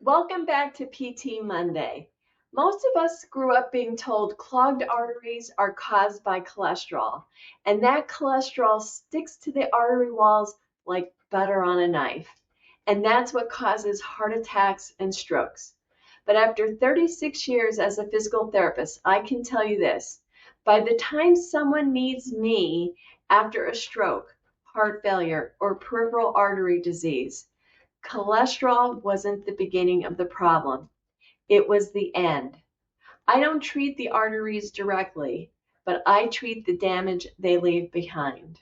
Welcome back to PT Monday. Most of us grew up being told clogged arteries are caused by cholesterol, and that cholesterol sticks to the artery walls like butter on a knife. And that's what causes heart attacks and strokes. But after 36 years as a physical therapist, I can tell you this. By the time someone needs me after a stroke, heart failure, or peripheral artery disease, cholesterol wasn't the beginning of the problem. It was the end. I don't treat the arteries directly, but I treat the damage they leave behind.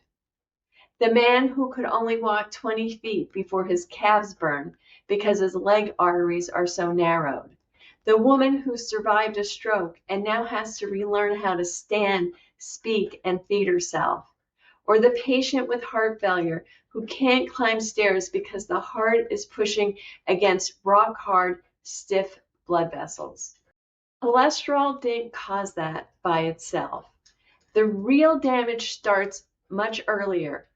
The man who could only walk 20 feet before his calves burned because his leg arteries are so narrowed. The woman who survived a stroke and now has to relearn how to stand, speak, and feed herself. Or the patient with heart failure who can't climb stairs because the heart is pushing against rock hard, stiff blood vessels. Cholesterol didn't cause that by itself. The real damage starts much earlier,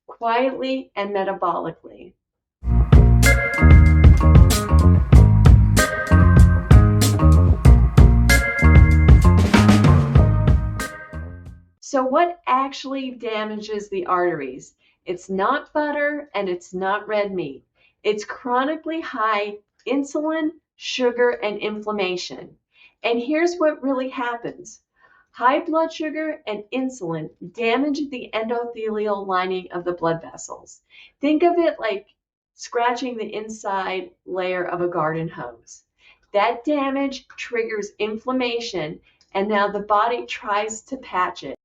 quietly and metabolically. So what actually damages the arteries? It's not butter and it's not red meat. It's chronically high insulin, sugar, and inflammation. And here's what really happens. High blood sugar and insulin damage the endothelial lining of the blood vessels. Think of it like scratching the inside layer of a garden hose. That damage triggers inflammation, and now the body tries to patch it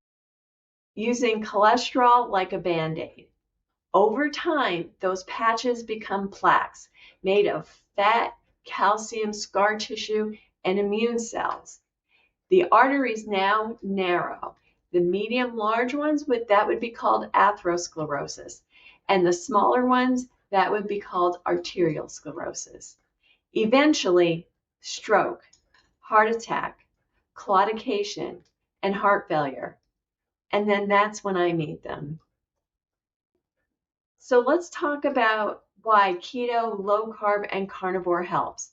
using cholesterol like a Band-Aid. Over time, those patches become plaques made of fat, calcium, scar tissue, and immune cells. The arteries now narrow. The medium large ones that would be called atherosclerosis, and the smaller ones that would be called arterial sclerosis. Eventually, stroke, heart attack, claudication, and heart failure. And then that's when I meet them. So let's talk about why keto, low carb, and carnivore helps.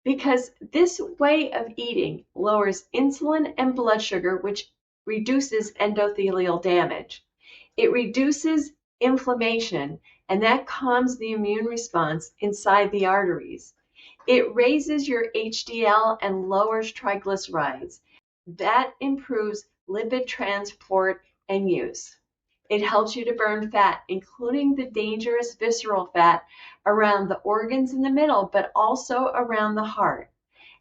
Because this way of eating lowers insulin and blood sugar, which reduces endothelial damage. It reduces inflammation, and that calms the immune response inside the arteries. It raises your HDL and lowers triglycerides. That improves lipid transport and use. It helps you to burn fat, including the dangerous visceral fat around the organs in the middle, but also around the heart.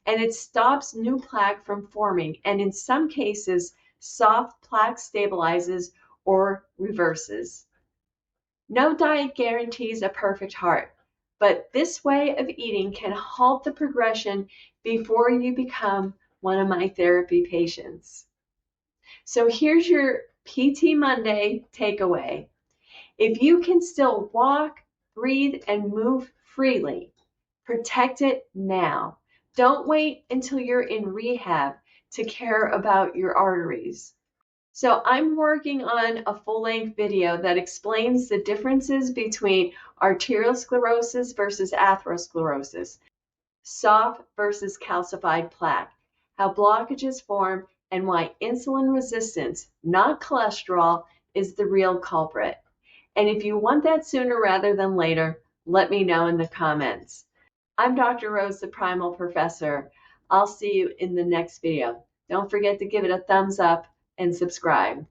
And it stops new plaque from forming, and in some cases, soft plaque stabilizes or reverses. No diet guarantees a perfect heart, but this way of eating can halt the progression before you become one of my therapy patients. So here's your PT Monday takeaway. If you can still walk, breathe, and move freely, protect it now. Don't wait until you're in rehab to care about your arteries. So I'm working on a full-length video that explains the differences between arterial sclerosis versus atherosclerosis, soft versus calcified plaque, how blockages form, and why insulin resistance, not cholesterol, is the real culprit. And if you want that sooner rather than later, let me know in the comments. I'm Dr. Rose, the Primal Professor. I'll see you in the next video. Don't forget to give it a thumbs up and subscribe.